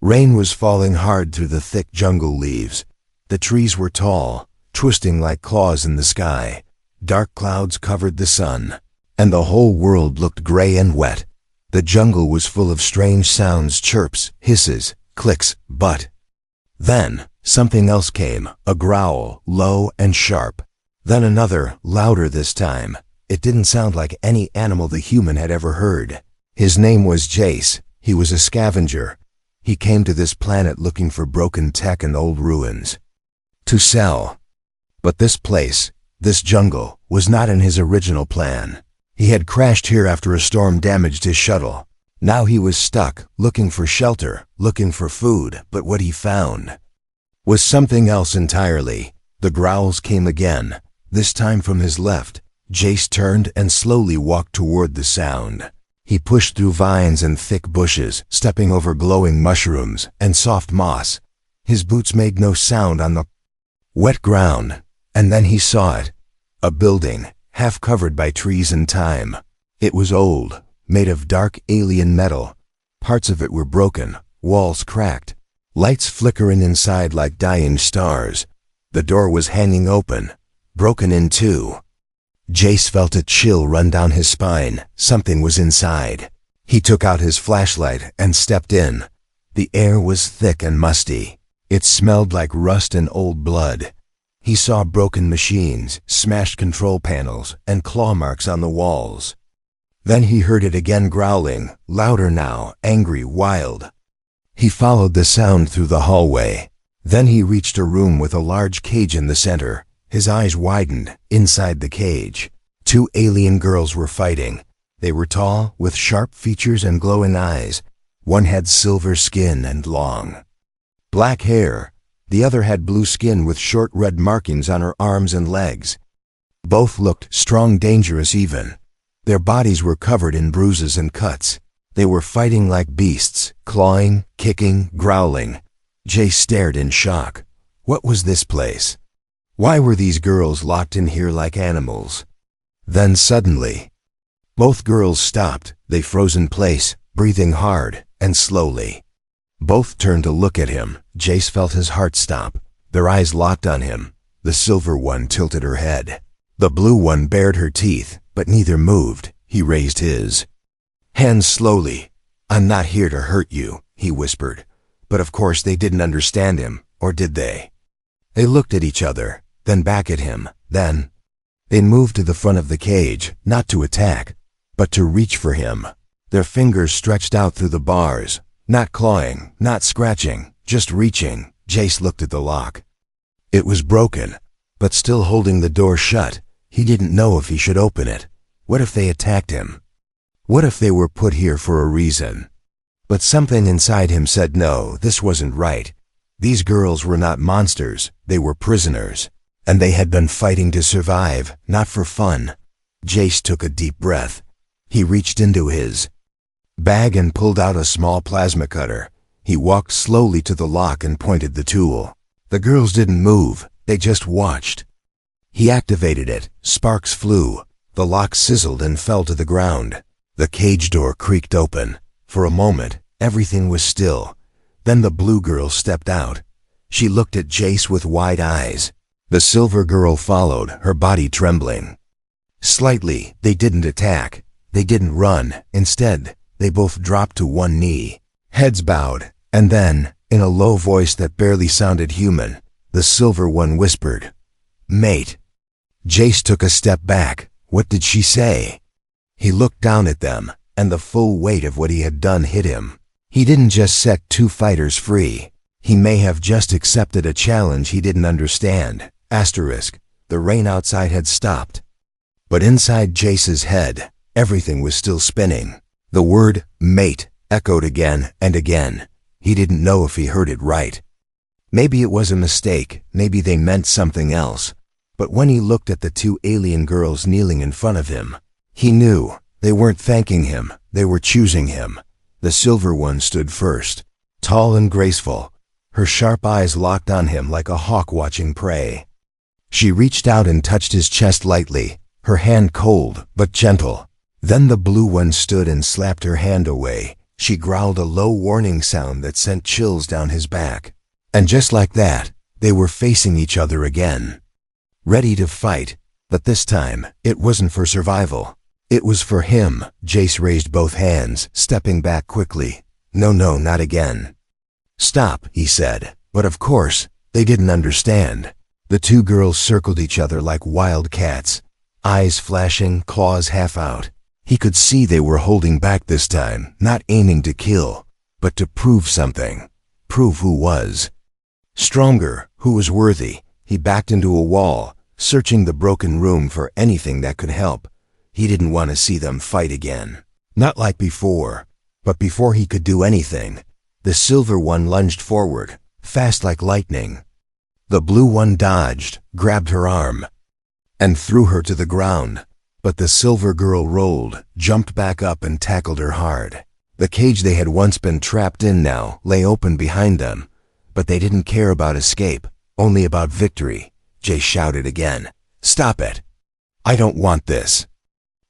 Rain was falling hard through the thick jungle leaves. The trees were tall, twisting like claws in the sky. Dark clouds covered the sun, and the whole world looked gray and wet. The jungle was full of strange sounds, chirps, hisses, clicks, but then something else came, a growl, low and sharp. Then another, louder this time. It didn't sound like any animal the human had ever heard. His name was Jace. He was a scavenger. He came to this planet looking for broken tech and old ruins to sell. But this place, this jungle, was not in his original plan. He had crashed here after a storm damaged his shuttle. Now he was stuck, looking for shelter, looking for food, but what he found was something else entirely. The growls came again, this time from his left. Jace turned and slowly walked toward the sound. He pushed through vines and thick bushes, stepping over glowing mushrooms and soft moss. His boots made no sound on the wet ground, and then he saw it. A building, half covered by trees and time. It was old, made of dark alien metal. Parts of it were broken, walls cracked, lights flickering inside like dying stars. The door was hanging open, broken in two. Jace felt a chill run down his spine. Something was inside. He took out his flashlight and stepped in. The air was thick and musty. It smelled like rust and old blood. He saw broken machines, smashed control panels, and claw marks on the walls. Then he heard it again growling, louder now, angry, wild. He followed the sound through the hallway. Then he reached a room with a large cage in the center. His eyes widened. Inside the cage, two alien girls were fighting. They were tall, with sharp features and glowing eyes. One had silver skin and long black hair. The other had blue skin with short red markings on her arms and legs. Both looked strong, dangerous even. Their bodies were covered in bruises and cuts. They were fighting like beasts, clawing, kicking, growling. Jace stared in shock. What was this place? Why were these girls locked in here like animals? Then suddenly, both girls stopped. They froze in place, breathing hard and slowly. Both turned to look at him. Jace felt his heart stop. Their eyes locked on him. The silver one tilted her head. The blue one bared her teeth, but neither moved. He raised his hands slowly. "I'm not here to hurt you," he whispered. But of course they didn't understand him, or did they? They looked at each other, then back at him. Then they moved to the front of the cage, not to attack, but to reach for him. Their fingers stretched out through the bars, not clawing, not scratching, just reaching. Jace looked at the lock. It was broken, but still holding the door shut. He didn't know if he should open it. What if they attacked him? What if they were put here for a reason? But something inside him said no, this wasn't right. These girls were not monsters, they were prisoners. And they had been fighting to survive, not for fun. Jace took a deep breath. He reached into his bag and pulled out a small plasma cutter. He walked slowly to the lock and pointed the tool. The girls didn't move, they just watched. He activated it. Sparks flew. The lock sizzled and fell to the ground. The cage door creaked open. For a moment, everything was still. Then the blue girl stepped out. She looked at Jace with wide eyes. The silver girl followed, her body trembling slightly. They didn't attack. They didn't run. Instead, they both dropped to one knee, heads bowed, and then, in a low voice that barely sounded human, the silver one whispered, "Mate." Jace took a step back. What did she say? He looked down at them, and the full weight of what he had done hit him. He didn't just set two fighters free. He may have just accepted a challenge he didn't understand. Asterisk. The rain outside had stopped. But inside Jace's head, everything was still spinning. The word mate echoed again and again. He didn't know if he heard it right. Maybe it was a mistake. Maybe they meant something else. But when he looked at the two alien girls kneeling in front of him, he knew they weren't thanking him. They were choosing him. The silver one stood first, tall and graceful, her sharp eyes locked on him like a hawk watching prey. She reached out and touched his chest lightly, her hand cold but gentle. Then the blue one stood and slapped her hand away. She growled a low warning sound that sent chills down his back. And just like that, they were facing each other again. Ready to fight, but this time, it wasn't for survival. It was for him. Jace raised both hands, stepping back quickly. No, not again. Stop, he said. But of course, they didn't understand. The two girls circled each other like wild cats, eyes flashing, claws half out. He could see they were holding back this time, not aiming to kill, but to prove something. Prove who was stronger, who was worthy. He backed into a wall, searching the broken room for anything that could help. He didn't want to see them fight again. Not like before. But before he could do anything, the silver one lunged forward, fast like lightning. The blue one dodged, grabbed her arm, and threw her to the ground. But the silver girl rolled, jumped back up and tackled her hard. The cage they had once been trapped in now lay open behind them, but they didn't care about escape, only about victory. Jay shouted again, "Stop it! I don't want this."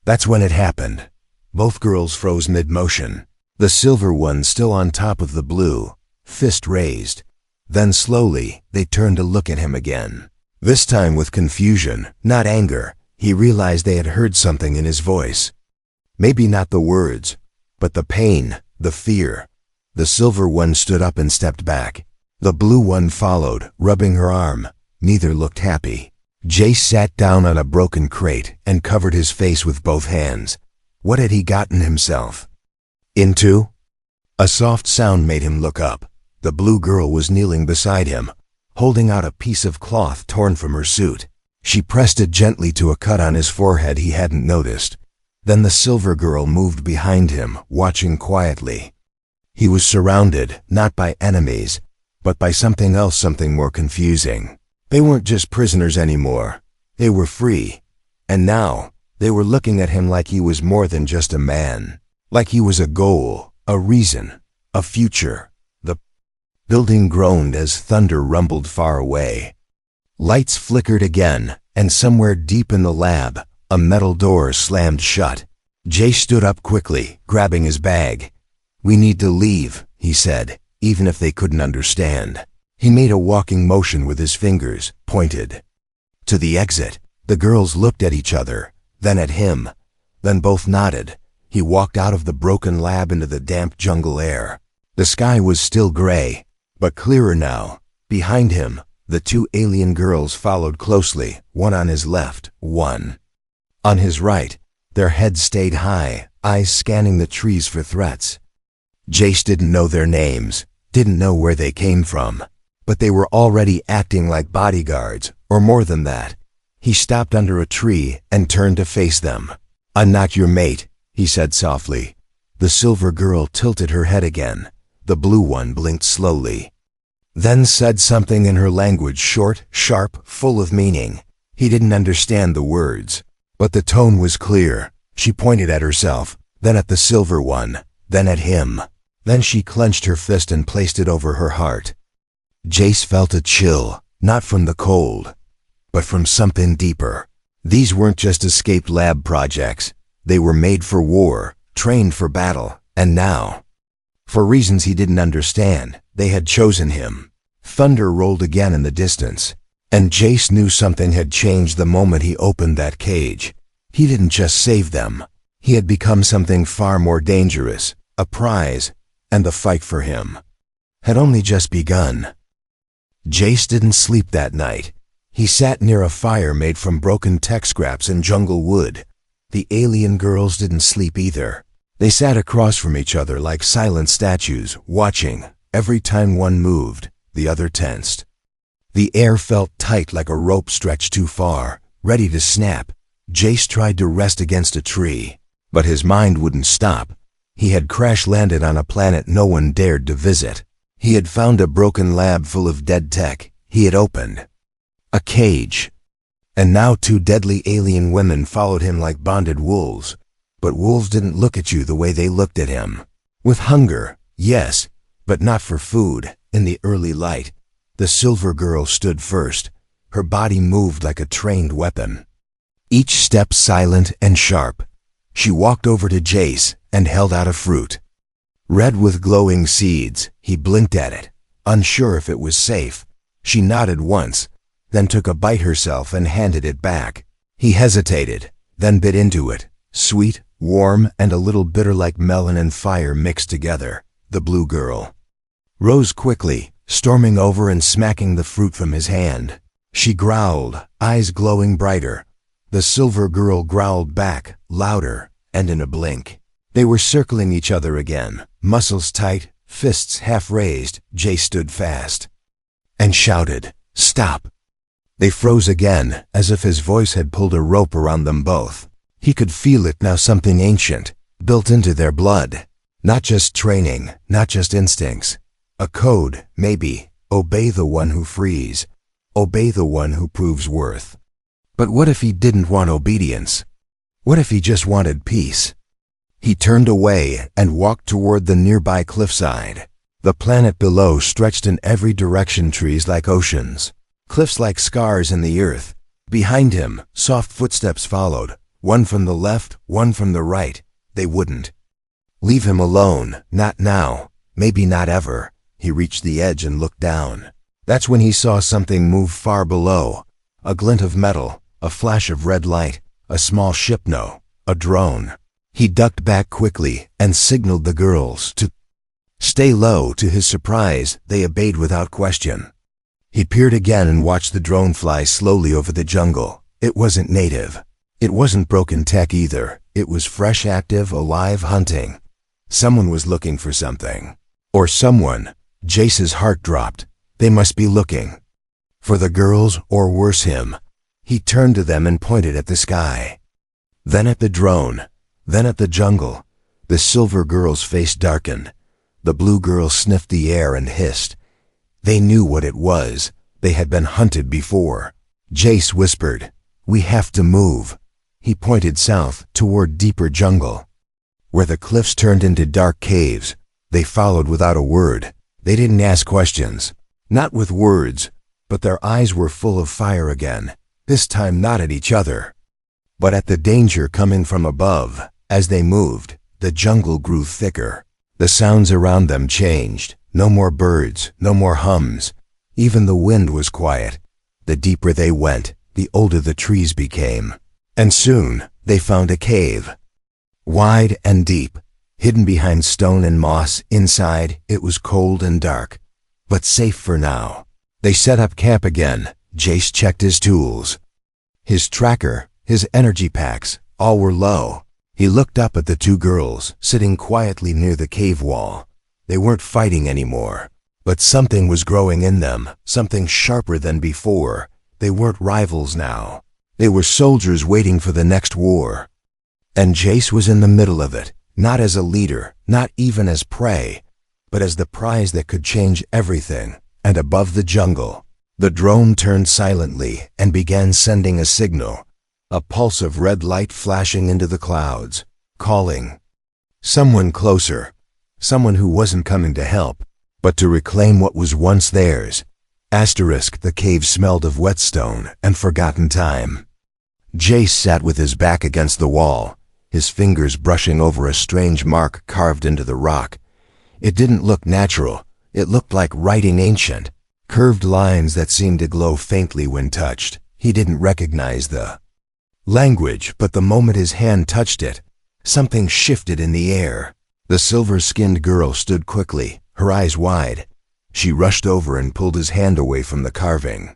That's when it happened. Both girls froze mid-motion. The silver one still on top of the blue, fist raised. Then slowly, they turned to look at him again. This time with confusion, not anger. He realized they had heard something in his voice. Maybe not the words, but the pain, the fear. The silver one stood up and stepped back. The blue one followed, rubbing her arm. Neither looked happy. Jace sat down on a broken crate and covered his face with both hands. What had he gotten himself into? A soft sound made him look up. The blue girl was kneeling beside him, holding out a piece of cloth torn from her suit. She pressed it gently to a cut on his forehead he hadn't noticed. Then the silver girl moved behind him, watching quietly. He was surrounded, not by enemies, but by something else, something more confusing. They weren't just prisoners anymore. They were free. And now, they were looking at him like he was more than just a man. Like he was a goal, a reason, a future. The building groaned as thunder rumbled far away. Lights flickered again, and somewhere deep in the lab, a metal door slammed shut. Jay stood up quickly, grabbing his bag. "We need to leave," he said, even if they couldn't understand. He made a walking motion with his fingers, pointed to the exit. The girls looked at each other, then at him, then both nodded. He walked out of the broken lab into the damp jungle air. The sky was still gray, but clearer now. Behind him, the two alien girls followed closely, one on his left, one on his right. Their heads stayed high, eyes scanning the trees for threats. Jace didn't know their names, didn't know where they came from, but they were already acting like bodyguards, or more than that. He stopped under a tree and turned to face them. "I'm not your mate," he said softly. The silver girl tilted her head again. The blue one blinked slowly, then said something in her language, short, sharp, full of meaning. He didn't understand the words, but the tone was clear. She pointed at herself, then at the silver one, then at him. Then she clenched her fist and placed it over her heart. Jace felt a chill, not from the cold, but from something deeper. These weren't just escaped lab projects. They were made for war, trained for battle, and now, for reasons he didn't understand, they had chosen him. Thunder rolled again in the distance, and Jace knew something had changed the moment he opened that cage. He didn't just save them. He had become something far more dangerous, a prize, and the fight for him had only just begun. Jace didn't sleep that night. He sat near a fire made from broken tech scraps and jungle wood. The alien girls didn't sleep either. They sat across from each other like silent statues, watching. Every time one moved, the other tensed. The air felt tight like a rope stretched too far, ready to snap. Jace tried to rest against a tree, but his mind wouldn't stop. He had crash-landed on a planet no one dared to visit. He had found a broken lab full of dead tech. He had opened a cage. And now two deadly alien women followed him like bonded wolves. But wolves didn't look at you the way they looked at him. With hunger, yes, but not for food. In the early light, the silver girl stood first. Her body moved like a trained weapon, each step silent and sharp. She walked over to Jace and held out a fruit. Red with glowing seeds. He blinked at it, unsure if it was safe. She nodded once, then took a bite herself and handed it back. He hesitated, then bit into it. Sweet, warm, and a little bitter like melon and fire mixed together. The blue girl rose quickly, storming over and smacking the fruit from his hand. She growled, eyes glowing brighter. The silver girl growled back, louder, and in a blink, they were circling each other again, muscles tight, fists half raised. Jay stood fast and shouted, "Stop!" They froze again, as if his voice had pulled a rope around them both. He could feel it now, something ancient, built into their blood. Not just training, not just instincts. A code, maybe. Obey the one who frees. Obey the one who proves worth. But what if he didn't want obedience? What if he just wanted peace? He turned away and walked toward the nearby cliffside. The planet below stretched in every direction, trees like oceans, cliffs like scars in the earth. Behind him, soft footsteps followed, one from the left, one from the right. They wouldn't leave him alone, not now, maybe not ever. He reached the edge and looked down. That's when he saw something move far below. A glint of metal, a flash of red light, a small ship, no, a drone. He ducked back quickly and signaled the girls to stay low. To his surprise, they obeyed without question. He peered again and watched the drone fly slowly over the jungle. It wasn't native. It wasn't broken tech either. It was fresh, active, alive, hunting. Someone was looking for something. Or someone. Jace's heart dropped. They must be looking for the girls, or worse, him. He turned to them and pointed at the sky. Then at the drone. Then at the jungle. The silver girl's face darkened. The blue girl sniffed the air and hissed. They knew what it was. They had been hunted before. Jace whispered, "We have to move." He pointed south, toward deeper jungle, where the cliffs turned into dark caves. They followed without a word. They didn't ask questions. Not with words, but their eyes were full of fire again, this time not at each other, but at the danger coming from above. As they moved, the jungle grew thicker. The sounds around them changed. No more birds, no more hums. Even the wind was quiet. The deeper they went, the older the trees became. And soon, they found a cave. Wide and deep, hidden behind stone and moss. Inside, it was cold and dark, but safe for now. They set up camp again. Jace checked his tools. His tracker, his energy packs, all were low. He looked up at the two girls, sitting quietly near the cave wall. They weren't fighting anymore, but something was growing in them, something sharper than before. They weren't rivals now. They were soldiers waiting for the next war. And Jace was in the middle of it, not as a leader, not even as prey, but as the prize that could change everything. And above the jungle, the drone turned silently and began sending a signal, a pulse of red light flashing into the clouds, calling someone closer, someone who wasn't coming to help, but to reclaim what was once theirs. The cave smelled of whetstone and forgotten time. Jace sat with his back against the wall, his fingers brushing over a strange mark carved into the rock. It didn't look natural. It looked like writing ancient, curved lines that seemed to glow faintly when touched. He didn't recognize the language, but the moment his hand touched it, something shifted in the air. The silver-skinned girl stood quickly, her eyes wide. She rushed over and pulled his hand away from the carving.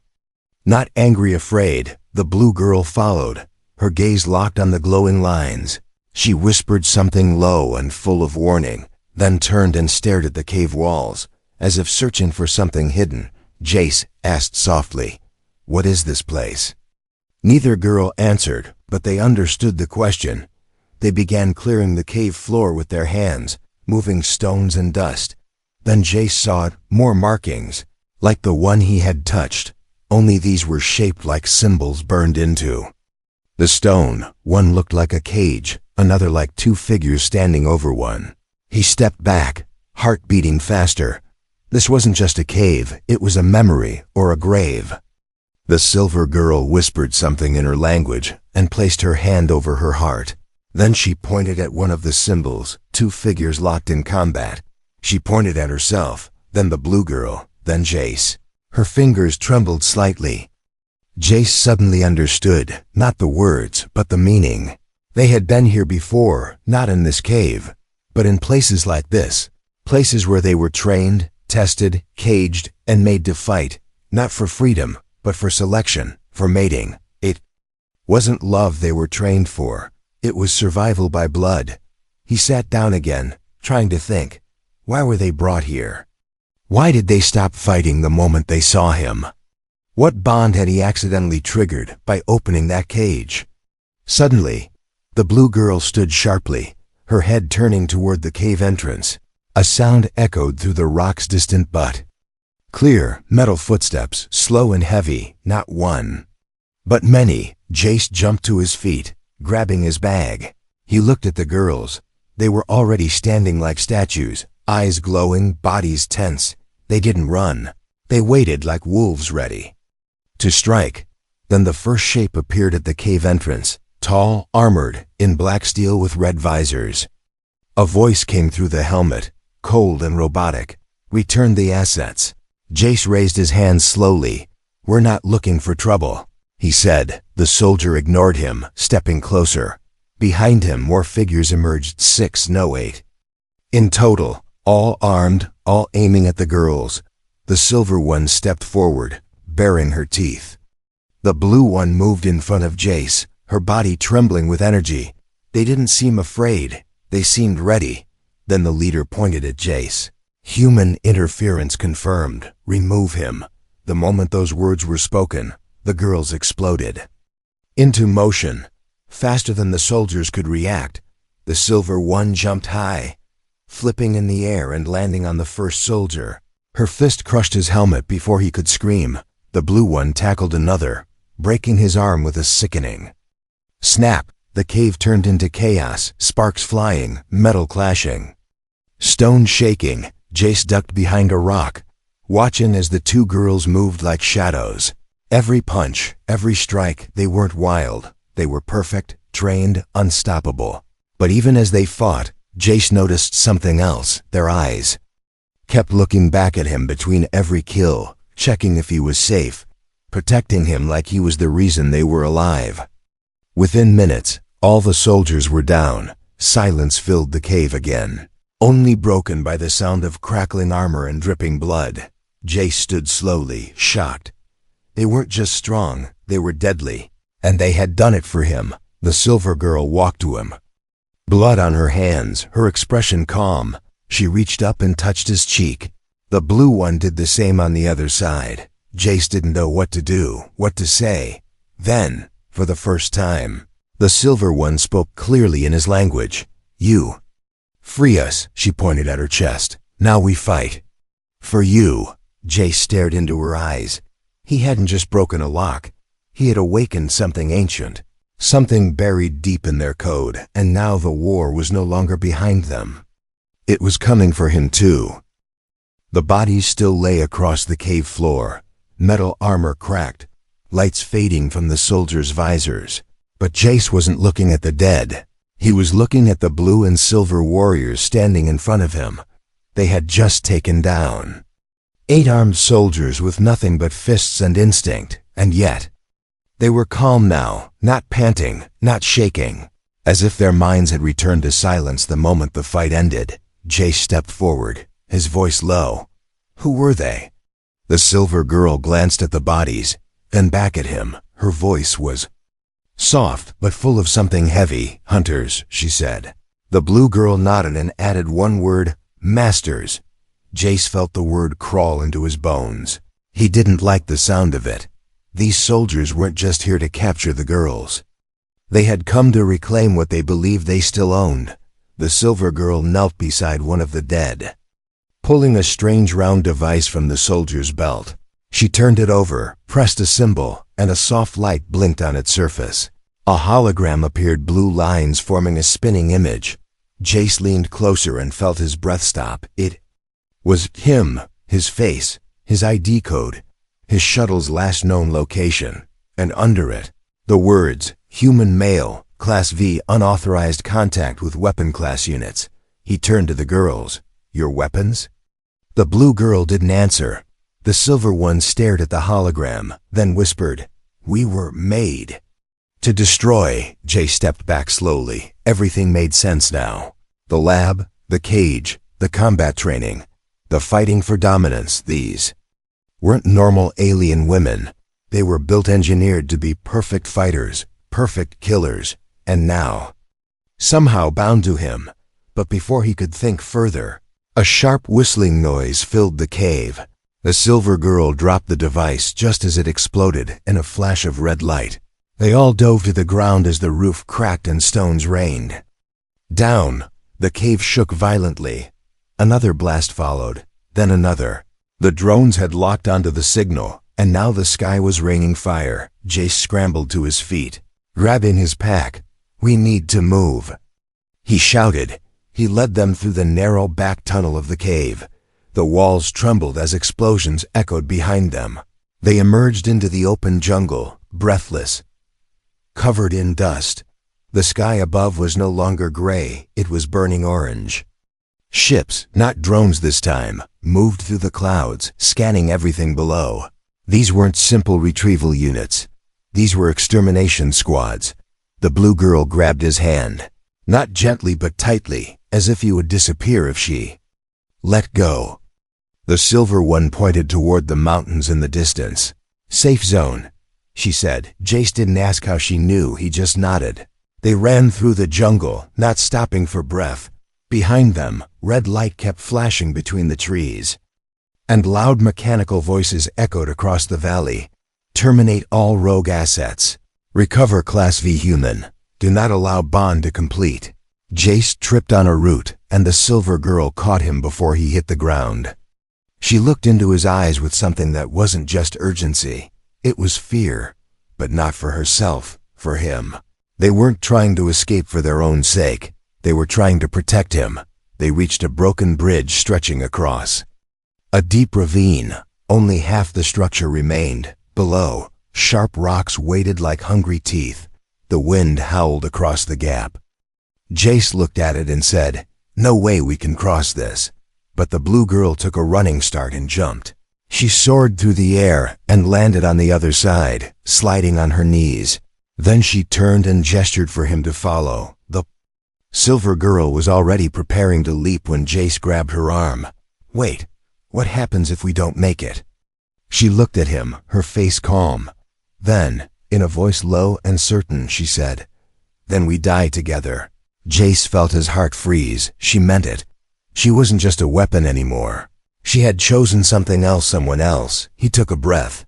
Not angry, afraid, the blue girl followed, her gaze locked on the glowing lines. She whispered something low and full of warning, then turned and stared at the cave walls, as if searching for something hidden. Jace asked softly, "What is this place?" Neither girl answered, but they understood the question. They began clearing the cave floor with their hands, moving stones and dust. Then Jace saw it, more markings, like the one he had touched, only these were shaped like symbols burned into the stone. One looked like a cage, another like two figures standing over one. He stepped back, heart beating faster. This wasn't just a cave, it was a memory or a grave. The silver girl whispered something in her language and placed her hand over her heart. Then she pointed at one of the symbols, two figures locked in combat. She pointed at herself, then the blue girl, then Jace. Her fingers trembled slightly. Jace suddenly understood, not the words, but the meaning. They had been here before, not in this cave, but in places like this, places where they were trained, tested, caged, and made to fight, not for freedom, but for selection, for mating. It wasn't love they were trained for. It was survival by blood. He sat down again, trying to think. Why were they brought here? Why did they stop fighting the moment they saw him? What bond had he accidentally triggered by opening that cage? Suddenly, the blue girl stood sharply, her head turning toward the cave entrance. A sound echoed through the rock's distant butt. Clear, metal footsteps, slow and heavy, not one, but many. Jace jumped to his feet, grabbing his bag. He looked at the girls. They were already standing like statues, eyes glowing, bodies tense. They didn't run. They waited like wolves ready to strike. Then the first shape appeared at the cave entrance, tall, armored, in black steel with red visors. A voice came through the helmet, cold and robotic. "Return the assets." Jace raised his hands slowly. "We're not looking for trouble," he said. The soldier ignored him, stepping closer. Behind him, more figures emerged, 6, no 8. In total, all armed, all aiming at the girls. The silver one stepped forward, baring her teeth. The blue one moved in front of Jace, her body trembling with energy. They didn't seem afraid. They seemed ready. Then the leader pointed at Jace. "Human interference confirmed. Remove him." The moment those words were spoken, the girls exploded into motion. Faster than the soldiers could react, the silver one jumped high, flipping in the air and landing on the first soldier. Her fist crushed his helmet before he could scream. The blue one tackled another, breaking his arm with a sickening snap. The cave turned into chaos, sparks flying, metal clashing, stone shaking. Jace ducked behind a rock, watching as the two girls moved like shadows. Every punch, every strike, they weren't wild. They were perfect, trained, unstoppable. But even as they fought, Jace noticed something else. Their eyes kept looking back at him between every kill, checking if he was safe, protecting him like he was the reason they were alive. Within minutes, all the soldiers were down. Silence filled the cave again, only broken by the sound of crackling armor and dripping blood. Jace stood slowly, shocked. They weren't just strong, they were deadly. And they had done it for him. The silver girl walked to him, blood on her hands, her expression calm. She reached up and touched his cheek. The blue one did the same on the other side. Jace didn't know what to do, what to say. Then, for the first time, the silver one spoke clearly in his language. "You free us," she pointed at her chest. "Now we fight. For you." Jace stared into her eyes. He hadn't just broken a lock. He had awakened something ancient, something buried deep in their code, and now the war was no longer behind them. It was coming for him too. The bodies still lay across the cave floor, metal armor cracked, lights fading from the soldiers' visors. But Jace wasn't looking at the dead. He was looking at the blue and silver warriors standing in front of him. They had just taken down 8 armed soldiers with nothing but fists and instinct, and yet they were calm now, not panting, not shaking, as if their minds had returned to silence the moment the fight ended. Jace stepped forward, his voice low. Who were they? The silver girl glanced at the bodies, then back at him. Her voice was soft, but full of something heavy. "Hunters," she said. The blue girl nodded and added one word, "Masters." Jace felt the word crawl into his bones. He didn't like the sound of it. These soldiers weren't just here to capture the girls. They had come to reclaim what they believed they still owned. The silver girl knelt beside one of the dead, pulling a strange round device from the soldier's belt. She turned it over, pressed a symbol, and a soft light blinked on its surface. A hologram appeared, blue lines forming a spinning image. Jace leaned closer and felt his breath stop. It was him, his face, his ID code, his shuttle's last known location, and under it, the words, "Human male, Class V, unauthorized contact with weapon class units. He turned to the girls. Your weapons? The blue girl didn't answer. The silver one stared at the hologram, then whispered, We were made to destroy. Jay stepped back slowly. Everything made sense now. The lab, the cage, the combat training, the fighting for dominance, these weren't normal alien women. They were built engineered to be perfect fighters, perfect killers, and now somehow bound to him. But before he could think further, a sharp whistling noise filled the cave. The silver girl dropped the device just as it exploded in a flash of red light. They all dove to the ground as the roof cracked and stones rained down. The cave shook violently. Another blast followed, then another. The drones had locked onto the signal, and now the sky was raining fire. Jace scrambled to his feet, grabbing his pack. We need to move, he shouted. He led them through the narrow back tunnel of the cave. The walls trembled as explosions echoed behind them. They emerged into the open jungle, breathless, covered in dust. The sky above was no longer gray, it was burning orange. Ships, not drones this time, moved through the clouds, scanning everything below. These weren't simple retrieval units. These were extermination squads. The blue girl grabbed his hand, not gently but tightly, as if he would disappear if she let go. The silver one pointed toward the mountains in the distance. Safe zone, she said. Jace didn't ask how she knew, he just nodded. They ran through the jungle, not stopping for breath. Behind them, red light kept flashing between the trees, and loud mechanical voices echoed across the valley. Terminate all rogue assets. Recover Class V human. Do not allow bond to complete. Jace tripped on a root, and the silver girl caught him before he hit the ground. She looked into his eyes with something that wasn't just urgency. It was fear, but not for herself, for him. They weren't trying to escape for their own sake. They were trying to protect him. They reached a broken bridge stretching across a deep ravine. Only half the structure remained. Below, sharp rocks waited like hungry teeth. The wind howled across the gap. Jace looked at it and said, No way we can cross this. But the blue girl took a running start and jumped. She soared through the air and landed on the other side, sliding on her knees. Then she turned and gestured for him to follow. The silver girl was already preparing to leap when Jace grabbed her arm. Wait, what happens if we don't make it? She looked at him, her face calm. Then, in a voice low and certain, she said, Then we die together. Jace felt his heart freeze. She meant it. She wasn't just a weapon anymore. She had chosen something else, someone else. He took a breath,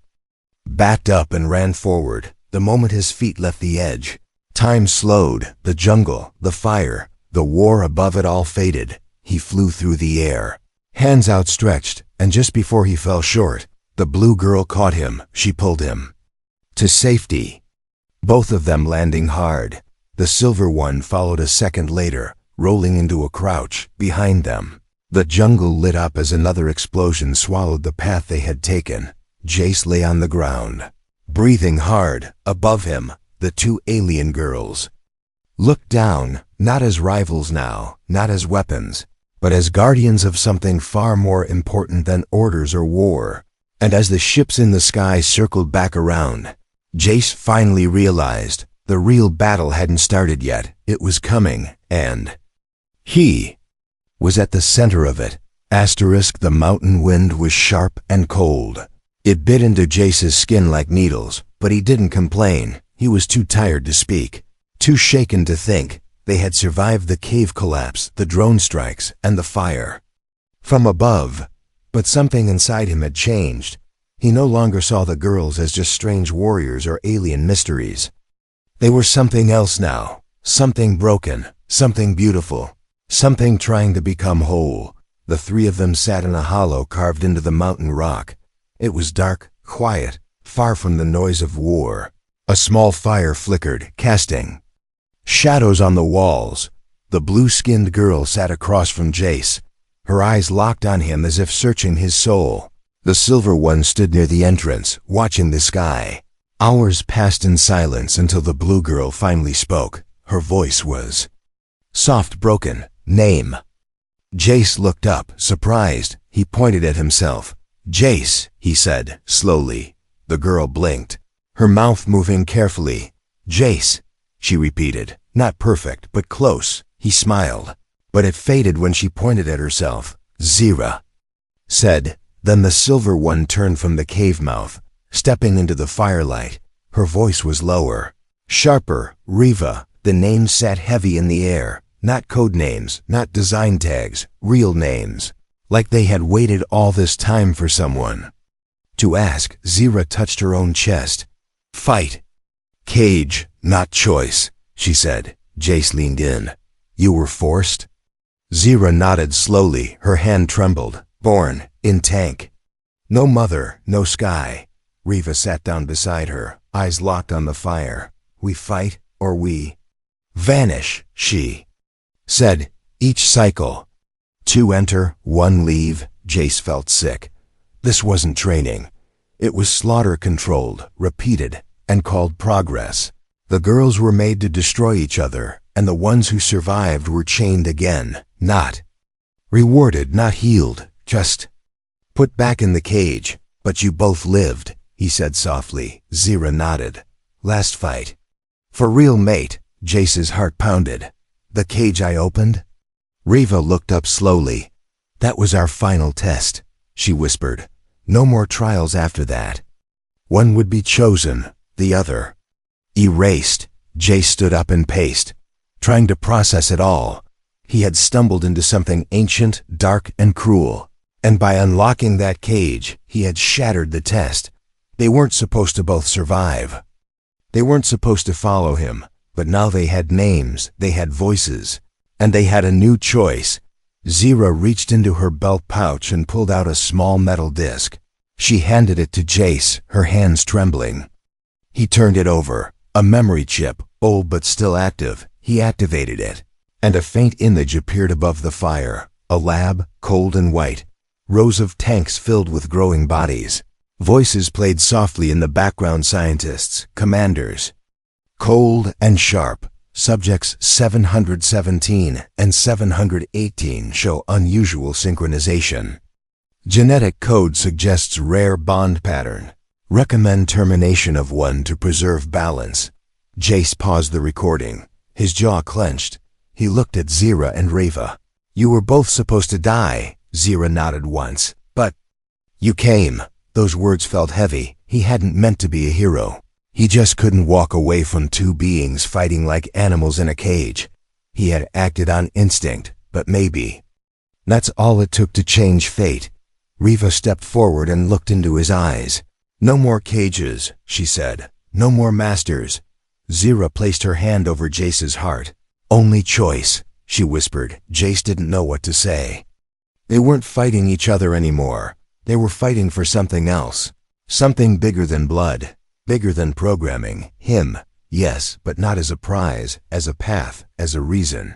backed up and ran forward. The moment his feet left the edge, time slowed. The jungle, the fire, the war above it all faded. He flew through the air, hands outstretched, and just before he fell short, the blue girl caught him. She pulled him to safety, both of them landing hard. The silver one followed a second later, rolling into a crouch behind them. The jungle lit up as another explosion swallowed the path they had taken. Jace lay on the ground, breathing hard. Above him, the two alien girls looked down, not as rivals now, not as weapons, but as guardians of something far more important than orders or war. And as the ships in the sky circled back around, Jace finally realized the real battle hadn't started yet. It was coming, and he was at the center of it. The mountain wind was sharp and cold. It bit into Jace's skin like needles, but he didn't complain. He was too tired to speak, too shaken to think. They had survived the cave collapse, the drone strikes, and the fire from above. But something inside him had changed. He no longer saw the girls as just strange warriors or alien mysteries. They were something else now, something broken, something beautiful, something trying to become whole. The three of them sat in a hollow carved into the mountain rock. It was dark, quiet, far from the noise of war. A small fire flickered, casting shadows on the walls. The blue-skinned girl sat across from Jace, her eyes locked on him as if searching his soul. The silver one stood near the entrance, watching the sky. Hours passed in silence until the blue girl finally spoke. Her voice was soft, broken. Name. Jace looked up, surprised. He pointed at himself. Jace, he said, slowly. The girl blinked, her mouth moving carefully. Jace, she repeated. Not perfect, but close. He smiled, but it faded when she pointed at herself. Zira said. Then the silver one turned from the cave mouth, stepping into the firelight. Her voice was lower, sharper. Riva. The name sat heavy in the air. Not code names, not design tags, real names. Like they had waited all this time for someone to ask. Zira touched her own chest. Fight. Cage, not choice, she said. Jace leaned in. You were forced? Zira nodded slowly, her hand trembled. Born in tank. No mother, no sky. Riva sat down beside her, eyes locked on the fire. We fight, or we vanish, she said. Each cycle. 2 enter, 1 leave. Jace felt sick. This wasn't training. It was slaughter-controlled, repeated, and called progress. The girls were made to destroy each other, and the ones who survived were chained again, not rewarded, not healed, just put back in the cage. But you both lived, he said softly. Zira nodded. Last fight. For real, mate. Jace's heart pounded. The cage I opened? Riva looked up slowly. That was our final test, she whispered. No more trials after that. One would be chosen, the other erased. Jace stood up and paced, trying to process it all. He had stumbled into something ancient, dark, and cruel. And by unlocking that cage, he had shattered the test. They weren't supposed to both survive. They weren't supposed to follow him. But now they had names, they had voices, and they had a new choice. Zira reached into her belt pouch and pulled out a small metal disc. She handed it to Jace, her hands trembling. He turned it over. A memory chip, old but still active. He activated it, and a faint image appeared above the fire. A lab, cold and white. Rows of tanks filled with growing bodies. Voices played softly in the background. Scientists, commanders. Cold and sharp. Subjects 717 and 718 show unusual synchronization. Genetic code suggests rare bond pattern. Recommend termination of 1 to preserve balance. Jace paused the recording, his jaw clenched. He looked at Zira and Riva. You were both supposed to die. Zira nodded once. But you came. Those words felt heavy. He hadn't meant to be a hero. He just couldn't walk away from 2 beings fighting like animals in a cage. He had acted on instinct, but maybe that's all it took to change fate. Riva stepped forward and looked into his eyes. No more cages, she said. No more masters. Zira placed her hand over Jace's heart. Only choice, she whispered. Jace didn't know what to say. They weren't fighting each other anymore. They were fighting for something else. Something bigger than blood. Bigger than programming. Him, yes, but not as a prize, as a path, as a reason.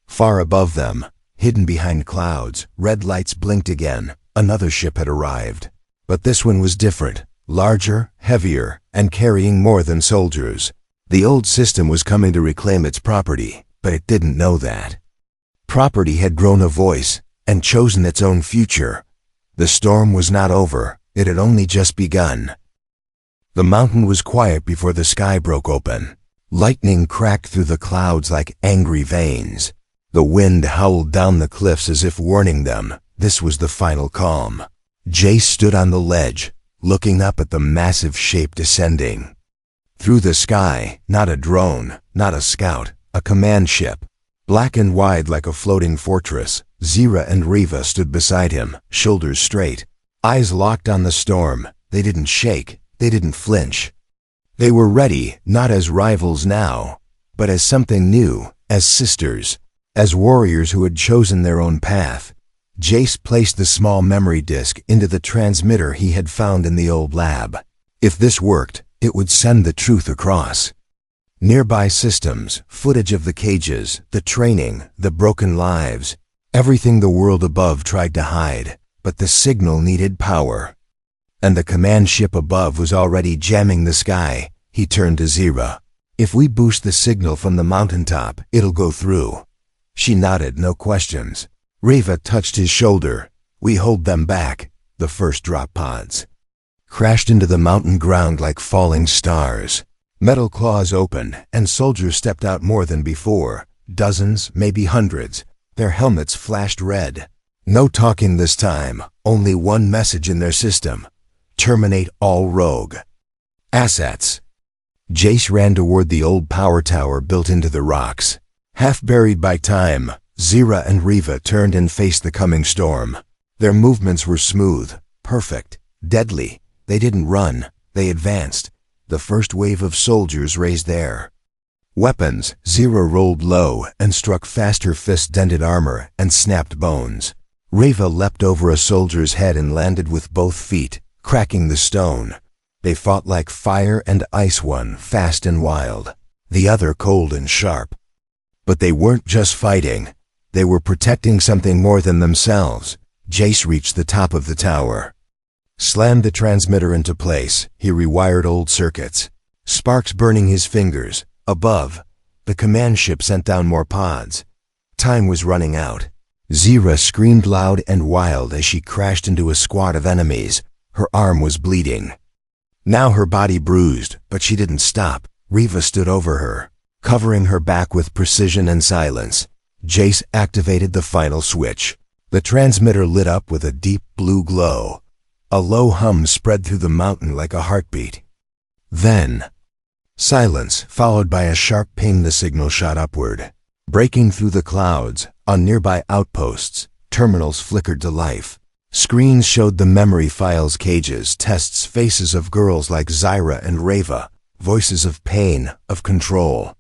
Far above them, hidden behind clouds, red lights blinked again. Another ship had arrived. But this one was different. Larger, heavier, and carrying more than soldiers. The old system was coming to reclaim its property, but it didn't know that. Property had grown a voice, and chosen its own future. The storm was not over. It had only just begun. The mountain was quiet before the sky broke open. Lightning cracked through the clouds like angry veins. The wind howled down the cliffs as if warning them. This was the final calm. Jace stood on the ledge, looking up at the massive shape descending. Through the sky, not a drone, not a scout, a command ship. Black and wide like a floating fortress. Zira and Riva stood beside him, shoulders straight, eyes locked on the storm. They didn't shake. They didn't flinch. They were ready, not as rivals now, but as something new, as sisters, as warriors who had chosen their own path. Jace placed the small memory disk into the transmitter he had found in the old lab. If this worked, it would send the truth across. Nearby systems, footage of the cages, the training, the broken lives, everything the world above tried to hide, but the signal needed power. And the command ship above was already jamming the sky. He turned to Zira. If we boost the signal from the mountaintop, it'll go through. She nodded, no questions. Reva touched his shoulder. We hold them back. The first drop pods crashed into the mountain ground like falling stars. Metal claws opened, and soldiers stepped out more than before. Dozens, maybe hundreds. Their helmets flashed red. No talking this time, only one message in their system. Terminate all rogue assets. Jace ran toward the old power tower built into the rocks. Half buried by time, Zira and Reva turned and faced the coming storm. Their movements were smooth, perfect, deadly. They didn't run, they advanced. The first wave of soldiers raised their weapons. Zira rolled low and struck fast. Her fist dented armor and snapped bones. Reva leapt over a soldier's head and landed with both feet, cracking the stone. They fought like fire and ice, one fast and wild, the other cold and sharp. But they weren't just fighting. They were protecting something more than themselves. Jace reached the top of the tower, slammed the transmitter into place. He rewired old circuits, sparks burning his fingers. Above, the command ship sent down more pods. Time was running out. Zira screamed loud and wild as she crashed into a squad of enemies. Her arm was bleeding. Now her body bruised, but she didn't stop. Reva stood over her, covering her back with precision and silence. Jace activated the final switch. The transmitter lit up with a deep blue glow. A low hum spread through the mountain like a heartbeat. Then, silence, followed by a sharp ping. The signal shot upward, breaking through the clouds. On nearby outposts, terminals flickered to life. Screens showed the memory files, cages, tests, faces of girls like Zira and Reva, voices of pain, of control.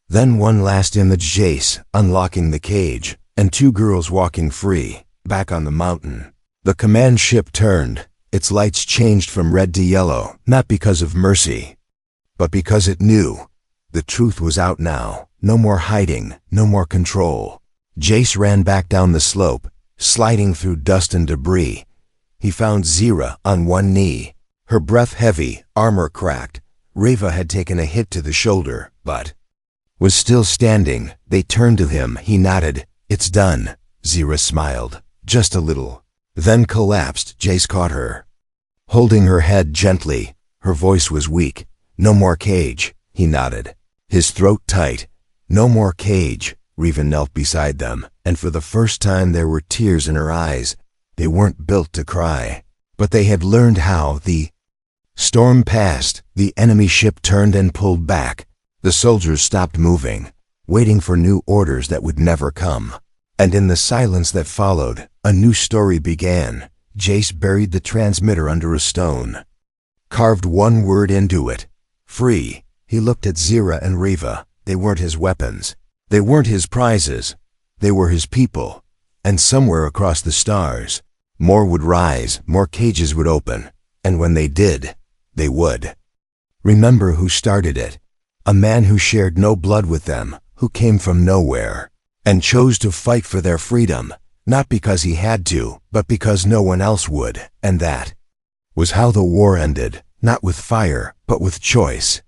Then one last image, Jace unlocking the cage, and two girls walking free, back on the mountain. The command ship turned. Its lights changed from red to yellow, not because of mercy, but because it knew. The truth was out now. No more hiding, no more control. Jace ran back down the slope, sliding through dust and debris. He found Zira on one knee, her breath heavy, armor cracked. Reva had taken a hit to the shoulder, but was still standing. They turned to him. He nodded. It's done. Zira smiled, just a little, then collapsed. Jace caught her, holding her head gently. Her voice was weak. No more cage. He nodded, his throat tight. No more cage. Reva knelt beside them, and for the first time there were tears in her eyes. They weren't built to cry, but they had learned how. The storm passed. The enemy ship turned and pulled back. The soldiers stopped moving, waiting for new orders that would never come. And in the silence that followed, a new story began. Jace buried the transmitter under a stone, carved one word into it: free. He looked at Zira and Reva. They weren't his weapons. They weren't his prizes. They were his people. And somewhere across the stars, more would rise, more cages would open. And when they did, they would remember who started it. A man who shared no blood with them, who came from nowhere, and chose to fight for their freedom, not because he had to, but because no one else would. And that was how the war ended, not with fire, but with choice.